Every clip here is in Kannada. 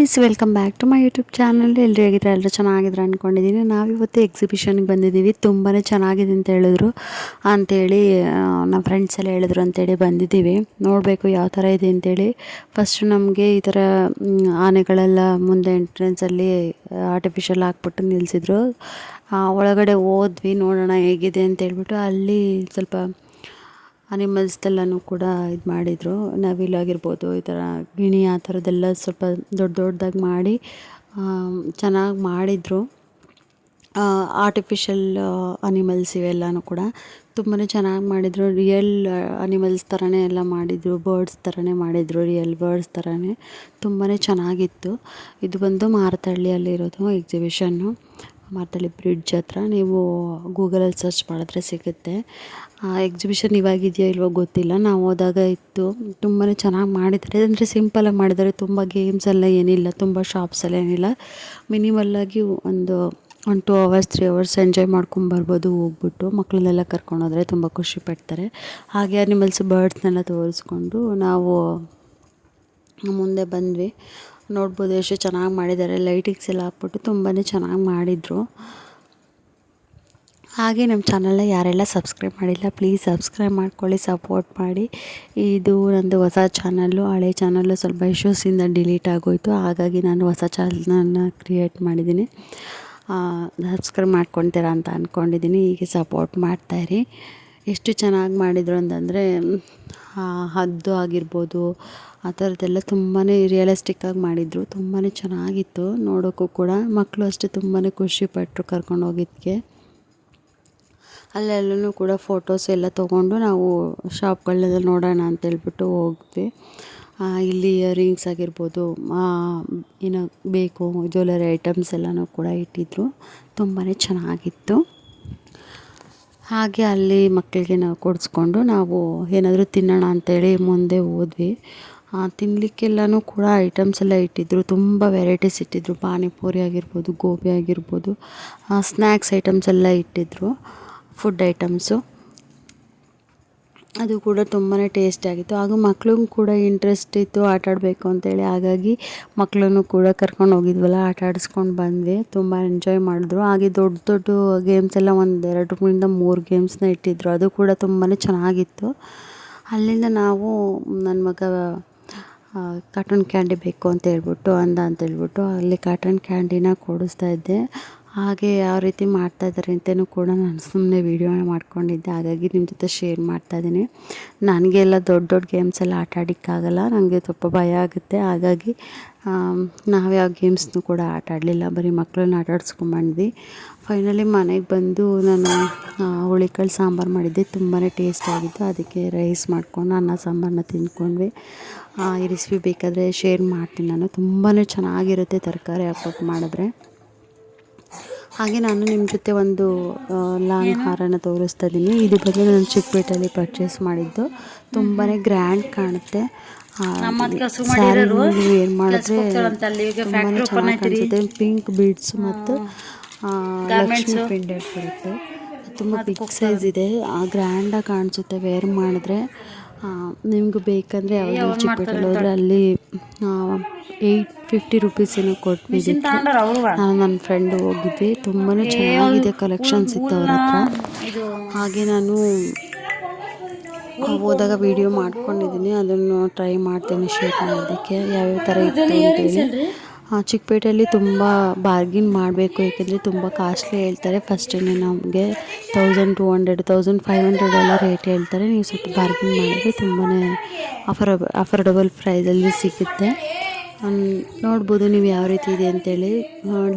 Guys, welcome back to my YouTube channel. ಎಲ್ಲರೂ ಹೇಗಿದ್ರೆ ಎಲ್ಲರೂ ಚೆನ್ನಾಗಿದ್ರೆ ಅಂದ್ಕೊಂಡಿದ್ದೀನಿ. ನಾವಿವತ್ತು ಎಕ್ಸಿಬಿಷನ್ಗೆ ಬಂದಿದ್ದೀವಿ. ತುಂಬಾ ಚೆನ್ನಾಗಿದೆ ಅಂತ ಹೇಳಿದ್ರು ಅಂಥೇಳಿ ನಮ್ಮ ಫ್ರೆಂಡ್ಸ್ ಎಲ್ಲ ಹೇಳಿದ್ರು ಅಂಥೇಳಿ ಬಂದಿದ್ದೀವಿ. ನೋಡಬೇಕು ಯಾವ ಥರ ಇದೆ ಅಂಥೇಳಿ. ಫಸ್ಟು ನಮಗೆ ಈ ಥರ ಆನೆಗಳೆಲ್ಲ ಮುಂದೆ ಎಂಟ್ರೆನ್ಸಲ್ಲಿ ಆರ್ಟಿಫಿಷಿಯಲ್ ಹಾಕ್ಬಿಟ್ಟು ನಿಲ್ಲಿಸಿದ್ರು. ಒಳಗಡೆ ಹೋದ್ವಿ, ನೋಡೋಣ ಹೇಗಿದೆ ಅಂತೇಳ್ಬಿಟ್ಟು. ಅಲ್ಲಿ ಸ್ವಲ್ಪ ಅನಿಮಲ್ಸ್ದೆಲ್ಲನೂ ಕೂಡ ಇದು ಮಾಡಿದರು. ನವಿಲಾಗಿರ್ಬೋದು, ಈ ಥರ ಗಿಣಿ ಆ ಥರದ್ದೆಲ್ಲ ಸ್ವಲ್ಪ ದೊಡ್ಡ ದೊಡ್ಡದಾಗಿ ಮಾಡಿ ಚೆನ್ನಾಗಿ ಮಾಡಿದರು. ಆರ್ಟಿಫಿಷಿಯಲ್ ಅನಿಮಲ್ಸ್ ಇವೆಲ್ಲನೂ ಕೂಡ ತುಂಬಾ ಚೆನ್ನಾಗಿ ಮಾಡಿದರು. ರಿಯಲ್ ಅನಿಮಲ್ಸ್ ಥರನೇ ಎಲ್ಲ ಮಾಡಿದರು, ಬರ್ಡ್ಸ್ ಥರನೇ ಮಾಡಿದರು, ರಿಯಲ್ ಬರ್ಡ್ಸ್ ಥರನೇ ತುಂಬಾ ಚೆನ್ನಾಗಿತ್ತು. ಇದು ಬಂದು ಮಾರತಹಳ್ಳಿಯಲ್ಲಿರೋದು ಎಕ್ಸಿಬಿಷನ್ನು. ಮಾರತಹಳ್ಳಿ ಬ್ರಿಡ್ಜ್ ಹತ್ರ. ನೀವು ಗೂಗಲಲ್ಲಿ ಸರ್ಚ್ ಮಾಡಿದ್ರೆ ಸಿಗುತ್ತೆ. ಎಕ್ಸಿಬಿಷನ್ ಇವಾಗಿದೆಯೋ ಇಲ್ವೋ ಗೊತ್ತಿಲ್ಲ, ನಾವು ಹೋದಾಗ ಇತ್ತು. ತುಂಬಾ ಚೆನ್ನಾಗಿ ಮಾಡಿದ್ದಾರೆ. ಅಂದರೆ ಸಿಂಪಲಾಗಿ ಮಾಡಿದ್ದಾರೆ. ತುಂಬ ಗೇಮ್ಸ್ ಎಲ್ಲ ಏನಿಲ್ಲ, ತುಂಬ ಶಾಪ್ಸ್ ಎಲ್ಲ ಏನಿಲ್ಲ. ಮಿನಿಮಲ್ಲಾಗಿ ಒಂದು 2 hours 3 hours ಎಂಜಾಯ್ ಮಾಡ್ಕೊಂಬರ್ಬೋದು. ಹೋಗ್ಬಿಟ್ಟು ಮಕ್ಕಳನ್ನೆಲ್ಲ ಕರ್ಕೊಂಡೋದ್ರೆ ತುಂಬ ಖುಷಿ ಪಡ್ತಾರೆ. ಹಾಗೆ ಅನಿಮಲ್ಸ್ ಬರ್ಡ್ಸ್ನೆಲ್ಲ ತೋರಿಸ್ಕೊಂಡು ನಾವು ಮುಂದೆ ಬಂದ್ವಿ. ನೋಡ್ಬೋದು ಎಷ್ಟು ಚೆನ್ನಾಗಿ ಮಾಡಿದ್ದಾರೆ. ಲೈಟಿಂಗ್ಸ್ ಎಲ್ಲ ಹಾಕ್ಬಿಟ್ಟು ತುಂಬಾ ಚೆನ್ನಾಗಿ ಮಾಡಿದರು. ಹಾಗೆ ನಮ್ಮ ಚಾನಲ್ನ ಯಾರೆಲ್ಲ ಸಬ್ಸ್ಕ್ರೈಬ್ ಮಾಡಿಲ್ಲ ಪ್ಲೀಸ್ ಸಬ್ಸ್ಕ್ರೈಬ್ ಮಾಡ್ಕೊಳ್ಳಿ, ಸಪೋರ್ಟ್ ಮಾಡಿ. ಇದು ನಂದು ಹೊಸ ಚಾನಲ್ಲು. ಹಳೆ ಚಾನಲ್ಲು ಸ್ವಲ್ಪ ಇಶ್ಯೂಸಿಂದ ಡಿಲೀಟ್ ಆಗೋಯಿತು. ಹಾಗಾಗಿ ನಾನು ಹೊಸ ಚಾನಲ್ನ ಕ್ರಿಯೇಟ್ ಮಾಡಿದ್ದೀನಿ. ಸಬ್ಸ್ಕ್ರೈಬ್ ಮಾಡ್ಕೊತೀರಾ ಅಂತ ಅಂದ್ಕೊಂಡಿದ್ದೀನಿ. ಹೀಗೆ ಸಪೋರ್ಟ್ ಮಾಡ್ತಾಯಿರಿ. ಎಷ್ಟು ಚೆನ್ನಾಗಿ ಮಾಡಿದರು ಅಂತಂದರೆ ಹದ್ದು ಆಗಿರ್ಬೋದು, ಆ ಥರದ್ದೆಲ್ಲ ತುಂಬಾ ರಿಯಲಿಸ್ಟಿಕ್ಕಾಗಿ ಮಾಡಿದರು. ತುಂಬಾ ಚೆನ್ನಾಗಿತ್ತು ನೋಡೋಕ್ಕೂ ಕೂಡ. ಮಕ್ಕಳು ಅಷ್ಟೇ ತುಂಬಾ ಖುಷಿಪಟ್ಟರು ಕರ್ಕೊಂಡು ಹೋಗಿದ್ದಕ್ಕೆ. ಅಲ್ಲೆಲ್ಲೂ ಕೂಡ ಫೋಟೋಸ್ ಎಲ್ಲ ತೊಗೊಂಡು ನಾವು ಶಾಪ್ಗಳನ್ನೆಲ್ಲ ನೋಡೋಣ ಅಂತೇಳ್ಬಿಟ್ಟು ಹೋದ್ವಿ. ಇಲ್ಲಿ ಇಯರಿಂಗ್ಸ್ ಆಗಿರ್ಬೋದು, ಏನೋ ಬೇಕು ಜ್ಯುವೆಲರಿ ಐಟಮ್ಸ್ ಎಲ್ಲನೂ ಕೂಡ ಇಟ್ಟಿದ್ದರು. ತುಂಬಾ ಚೆನ್ನಾಗಿತ್ತು. ಹಾಗೆ ಅಲ್ಲಿ ಮಕ್ಕಳಿಗೆ ನಾವು ಕೊಡಿಸ್ಕೊಂಡು ನಾವು ಏನಾದರೂ ತಿನ್ನೋಣ ಅಂತೇಳಿ ಮುಂದೆ ಹೋದ್ವಿ. ತಿನ್ನಲಿಕ್ಕೆಲ್ಲನೂ ಕೂಡ ಐಟಮ್ಸ್ ಎಲ್ಲ ಇಟ್ಟಿದ್ದರು. ತುಂಬ ವೆರೈಟೀಸ್ ಇಟ್ಟಿದ್ದರು. ಪಾನಿಪುರಿ ಆಗಿರ್ಬೋದು, ಗೋಬಿ ಆಗಿರ್ಬೋದು, ಸ್ನ್ಯಾಕ್ಸ್ ಐಟಮ್ಸ್ ಎಲ್ಲ ಇಟ್ಟಿದ್ದರು. ಫುಡ್ ಐಟಮ್ಸು ಅದು ಕೂಡ ತುಂಬಾ ಟೇಸ್ಟಿಯಾಗಿತ್ತು. ಹಾಗೂ ಮಕ್ಳಿಗೂ ಕೂಡ ಇಂಟ್ರೆಸ್ಟ್ ಇತ್ತು ಆಟ ಆಡಬೇಕು ಅಂತೇಳಿ. ಹಾಗಾಗಿ ಮಕ್ಕಳನ್ನು ಕೂಡ ಕರ್ಕೊಂಡು ಹೋಗಿದ್ವಲ್ಲ, ಆಟ ಆಡಿಸ್ಕೊಂಡು ಬಂದ್ವಿ. ತುಂಬ ಎಂಜಾಯ್ ಮಾಡಿದ್ರು. ಹಾಗೆ ದೊಡ್ಡ ದೊಡ್ಡ ಗೇಮ್ಸ್ ಎಲ್ಲ 2-3 ಗೇಮ್ಸ್ನ ಇಟ್ಟಿದ್ದರು. ಅದು ಕೂಡ ತುಂಬಾ ಚೆನ್ನಾಗಿತ್ತು. ಅಲ್ಲಿಂದ ನಾವು ನನ್ನ ಮಗ ಕಾಟನ್ ಕ್ಯಾಂಡಿ ಬೇಕು ಅಂತ ಹೇಳ್ಬಿಟ್ಟು ಅಲ್ಲಿ ಕಾಟನ್ ಕ್ಯಾಂಡಿನ ಕೊಡಿಸ್ತಾ ಇದ್ದೆ. ಹಾಗೆ ಯಾವ ರೀತಿ ಮಾಡ್ತಾಯಿದ್ದಾರೆ ಅಂತಲೂ ಕೂಡ ನಾನು ಸುಮ್ಮನೆ ವೀಡಿಯೋನ ಮಾಡ್ಕೊಂಡಿದ್ದೆ. ಹಾಗಾಗಿ ನಿಮ್ಮ ಜೊತೆ ಶೇರ್ ಮಾಡ್ತಾಯಿದ್ದೀನಿ. ನನಗೆಲ್ಲ ದೊಡ್ಡ ಗೇಮ್ಸ್ ಎಲ್ಲ ಆಟ ಆಡೋಕ್ಕಾಗಲ್ಲ, ನನಗೆ ಸ್ವಲ್ಪ ಭಯ ಆಗುತ್ತೆ. ಹಾಗಾಗಿ ನಾವ್ಯಾವ ಗೇಮ್ಸ್ನೂ ಕೂಡ ಆಟ ಆಡಲಿಲ್ಲ, ಬರೀ ಮಕ್ಕಳನ್ನ ಆಟ ಆಡಿಸ್ಕೊಂಬಂದ್ವಿ. ಫೈನಲಿ ಮನೆಗೆ ಬಂದು ನಾನು ಹುಳಿಕಾಳು ಸಾಂಬಾರು ಮಾಡಿದ್ದೆ. ತುಂಬಾ ಟೇಸ್ಟಾಗಿತ್ತು. ಅದಕ್ಕೆ ರೈಸ್ ಮಾಡಿಕೊಂಡು ಅನ್ನ ಸಾಂಬಾರನ್ನ ತಿಂದ್ಕೊಂಡ್ವಿ. ಈ ರೆಸಿಪಿ ಬೇಕಾದರೆ ಶೇರ್ ಮಾಡ್ತೀನಿ ನಾನು. ತುಂಬಾ ಚೆನ್ನಾಗಿರುತ್ತೆ ತರಕಾರಿ ಹಾಕ್ಬಿಟ್ಟು ಮಾಡಿದ್ರೆ. ಹಾಗೆ ನಾನು ನಿಮ್ಮ ಜೊತೆ ಒಂದು ಲಾಂಗ್ ಹಾರನ ತೋರಿಸ್ತಾ ಇದ್ದೀನಿ. ಇದು ಬಂದು ನಾನು ಚಿಕ್ಕಪೇಟೆಯಲ್ಲಿ ಪರ್ಚೇಸ್ ಮಾಡಿದ್ದು. ತುಂಬಾ ಗ್ರ್ಯಾಂಡ್ ಕಾಣುತ್ತೆ. ಸ್ಯಾರಿ ಏನು ಮಾಡಿದ್ರೆ ತುಂಬಾ ಚೆನ್ನಾಗಿ ಕಾಣಿಸುತ್ತೆ. ಪಿಂಕ್ ಬೀಡ್ಸ್ ಮತ್ತು ಲಕ್ಷ್ಮಿ ಪೆಂಡೆಂಟ್ ಬರುತ್ತೆ. ತುಂಬ ಬಿಗ್ ಸೈಜ್ ಇದೆ. ಗ್ರ್ಯಾಂಡಾಗಿ ಕಾಣಿಸುತ್ತೆ ವೇರ್ ಮಾಡಿದ್ರೆ. ನಿಮಗೂ ಬೇಕಂದರೆ ಯಾವುದು ಚಿಕ್ಕಪೇಟೆಯಲ್ಲಿ ಹೋದರೆ ಅಲ್ಲಿ 850 rupees ಏನೋ ಕೊಟ್ವಿ. ನಾನು ನನ್ನ ಫ್ರೆಂಡು ಹೋಗಿದ್ವಿ. ತುಂಬಾ ಚೆನ್ನಾಗಿದೆ ಕಲೆಕ್ಷನ್ಸ್ ಇತ್ತು ಅವ್ರ ಹತ್ರ. ಹಾಗೆ ನಾನು ಹೋದಾಗ ವೀಡಿಯೋ ಮಾಡ್ಕೊಂಡಿದ್ದೀನಿ. ಅದನ್ನು ಟ್ರೈ ಮಾಡ್ತೀನಿ ಶೇರ್ ಮಾಡೋದಕ್ಕೆ ಯಾವ್ಯಾವ ಥರ ಇತ್ತು ಅಂತೇಳಿ. ಚಿಕ್ಕಪೇಟೆಯಲ್ಲಿ ತುಂಬ ಬಾರ್ಗಿನ್ ಮಾಡಬೇಕು, ಏಕೆಂದರೆ ತುಂಬ ಕಾಸ್ಟ್ಲಿ ಹೇಳ್ತಾರೆ. ಫಸ್ಟೇ ನಮಗೆ 1200 1500 ಎಲ್ಲ ರೇಟ್ ಹೇಳ್ತಾರೆ. ನೀವು ಸ್ವಲ್ಪ ಬಾರ್ಗಿನ್ ಮಾಡಿದರೆ ತುಂಬಾ ಅಫೋರ್ಡಬಲ್ ಪ್ರೈಸಲ್ಲಿ ಸಿಗುತ್ತೆ. ನೋಡ್ಬೋದು ನೀವು ಯಾವ ರೀತಿ ಇದೆ ಅಂತೇಳಿ.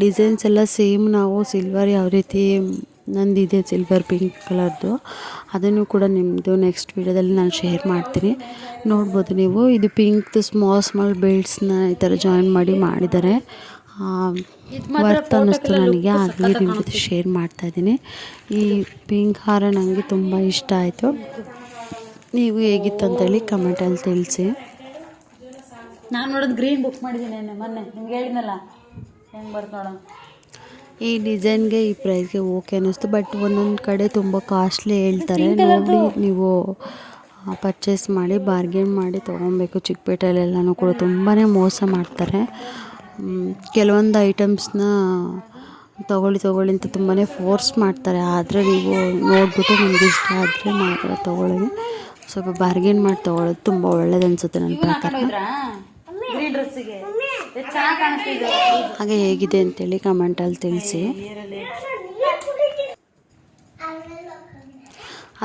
ಡಿಸೈನ್ಸ್ ಎಲ್ಲ ಸೇಮ್. ನಾವು ಸಿಲ್ವರ್ ಯಾವ ರೀತಿ ನಂದಿದೆ ಸಿಲ್ವರ್ ಪಿಂಕ್ ಕಲರ್ದು, ಅದನ್ನು ಕೂಡ ನಿಮ್ಮದು ನೆಕ್ಸ್ಟ್ ವೀಡಿಯೋದಲ್ಲಿ ನಾನು ಶೇರ್ ಮಾಡ್ತೀನಿ. ನೋಡ್ಬೋದು ನೀವು. ಇದು ಪಿಂಕ್ದು ಸ್ಮಾಲ್ ಬೀಡ್ಸ್ನ ಈ ಥರ ಜಾಯಿನ್ ಮಾಡಿದ್ದಾರೆ. ವರ್ತ್ ಅನ್ನಿಸ್ತು ನನಗೆ, ಆಗಲಿ ನಿಮ್ಮ ಜೊತೆ ಶೇರ್ ಮಾಡ್ತಾಯಿದ್ದೀನಿ. ಈ ಪಿಂಕ್ ಹಾರ ನನಗೆ ತುಂಬ ಇಷ್ಟ ಆಯಿತು. ನೀವು ಹೇಗಿತ್ತು ಅಂತೇಳಿ ಕಮೆಂಟಲ್ಲಿ ತಿಳಿಸಿ. ನಾನು ನೋಡೋದು ಗ್ರೀನ್ ಬುಕ್ ಮಾಡಿದ್ದೀನಿ ಮೊನ್ನೆ, ನಿಮ್ಗೆ ಹೇಳಿದ್ನಲ್ಲ ಹೆಂಗೆ ಬರ್ತು ನೋಡೋಣ. ಈ ಡಿಸೈನ್ಗೆ ಈ ಪ್ರೈಸ್ಗೆ ಓಕೆ ಅನ್ನಿಸ್ತು. ಬಟ್ ಒಂದೊಂದು ಕಡೆ ತುಂಬ ಕಾಸ್ಟ್ಲಿ ಹೇಳ್ತಾರೆ. ನೋಡಿ ನೀವು ಪರ್ಚೇಸ್ ಮಾಡಿ ಬಾರ್ಗೇನ್ ಮಾಡಿ ತೊಗೊಬೇಕು. ಚಿಕ್ಕಪೇಟೆಯಲ್ಲೆಲ್ಲನೂ ಕೂಡ ತುಂಬಾ ಮೋಸ ಮಾಡ್ತಾರೆ. ಕೆಲವೊಂದು ಐಟಮ್ಸ್ನ ತೊಗೊಳ್ಳಿ ಅಂತ ತುಂಬಾ ಫೋರ್ಸ್ ಮಾಡ್ತಾರೆ. ಆದರೆ ನೀವು ನೋಡಿಬಿಟ್ಟು ನಿಮ್ಗೆ ಇಷ್ಟ ಆದರೆ ಮಾತ್ರ ತೊಗೊಳ್ಳಿ. ಸ್ವಲ್ಪ ಬಾರ್ಗೇನ್ ಮಾಡಿ ತೊಗೊಳ್ಳೋದು ತುಂಬ ಒಳ್ಳೇದು ಅನಿಸುತ್ತೆ ನನ್ನ ಪ್ರಕಾರ. ಗ್ರೀನ್ ಡ್ರೆಸ್ಸಿಗೆ ಚೆನ್ನಾಗಿ ಕಾಣಿಸ್ತಿದೆ. ಹಾಗೆ ಹೇಗಿದೆ ಅಂತೇಳಿ ಕಮೆಂಟಲ್ಲಿ ತಿಳಿಸಿ.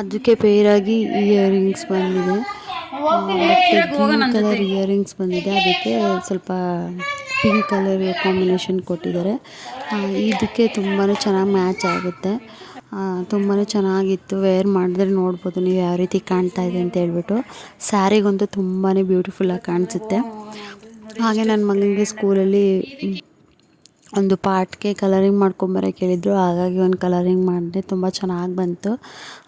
ಅದಕ್ಕೆ ಪೇರಾಗಿ ಇಯರಿಂಗ್ಸ್ ಬಂದಿದೆ, ಮತ್ತು ಗ್ರೀನ್ ಕಲರ್ ಇಯರಿಂಗ್ಸ್ ಬಂದಿದೆ. ಅದಕ್ಕೆ ಸ್ವಲ್ಪ ಪಿಂಕ್ ಕಲರ್ ಕಾಂಬಿನೇಷನ್ ಕೊಟ್ಟಿದ್ದಾರೆ. ಇದಕ್ಕೆ ತುಂಬಾ ಚೆನ್ನಾಗಿ ಮ್ಯಾಚ್ ಆಗುತ್ತೆ. ತುಂಬಾ ಚೆನ್ನಾಗಿತ್ತು. ವೇರ್ ಮಾಡಿದ್ರೆ ನೋಡ್ಬೋದು ನೀವು ಯಾವ ರೀತಿ ಕಾಣ್ತಾ ಇದೆ ಅಂತ ಹೇಳ್ಬಿಟ್ಟು. ಸ್ಯಾರಿಗಂತೂ ತುಂಬಾ ಬ್ಯೂಟಿಫುಲ್ಲಾಗಿ ಕಾಣಿಸುತ್ತೆ. ಹಾಗೆ ನನ್ನ ಮಗನಿಗೆ ಸ್ಕೂಲಲ್ಲಿ ಒಂದು ಪಾರ್ಟ್ಗೆ ಕಲರಿಂಗ್ ಮಾಡ್ಕೊಂಬರೋಕೆ ಹೇಳಿದ್ರು. ಹಾಗಾಗಿ ಒಂದು ಕಲರಿಂಗ್ ಮಾಡಿದೆ, ತುಂಬ ಚೆನ್ನಾಗಿ ಬಂತು.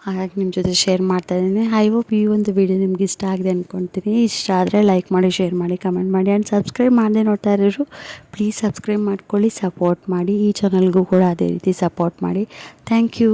ಹಾಗಾಗಿ ನಿಮ್ಮ ಜೊತೆ ಶೇರ್ ಮಾಡ್ತಾಯಿದ್ದೀನಿ. ಐ ಹೋಪ್ ಈ ಒಂದು ವಿಡಿಯೋ ನಿಮ್ಗೆ ಇಷ್ಟ ಆಗಿದೆ ಅಂದ್ಕೊಳ್ತೀನಿ. ಇಷ್ಟ ಆದರೆ ಲೈಕ್ ಮಾಡಿ, ಶೇರ್ ಮಾಡಿ, ಕಮೆಂಟ್ ಮಾಡಿ ಆ್ಯಂಡ್ ಸಬ್ಸ್ಕ್ರೈಬ್ ಮಾಡದೆ ನೋಡ್ತಾ ಇರೋರು ಪ್ಲೀಸ್ ಸಬ್ಸ್ಕ್ರೈಬ್ ಮಾಡ್ಕೊಳ್ಳಿ, ಸಪೋರ್ಟ್ ಮಾಡಿ. ಈ ಚಾನಲ್ಗೂ ಕೂಡ ಅದೇ ರೀತಿ ಸಪೋರ್ಟ್ ಮಾಡಿ. Thank you.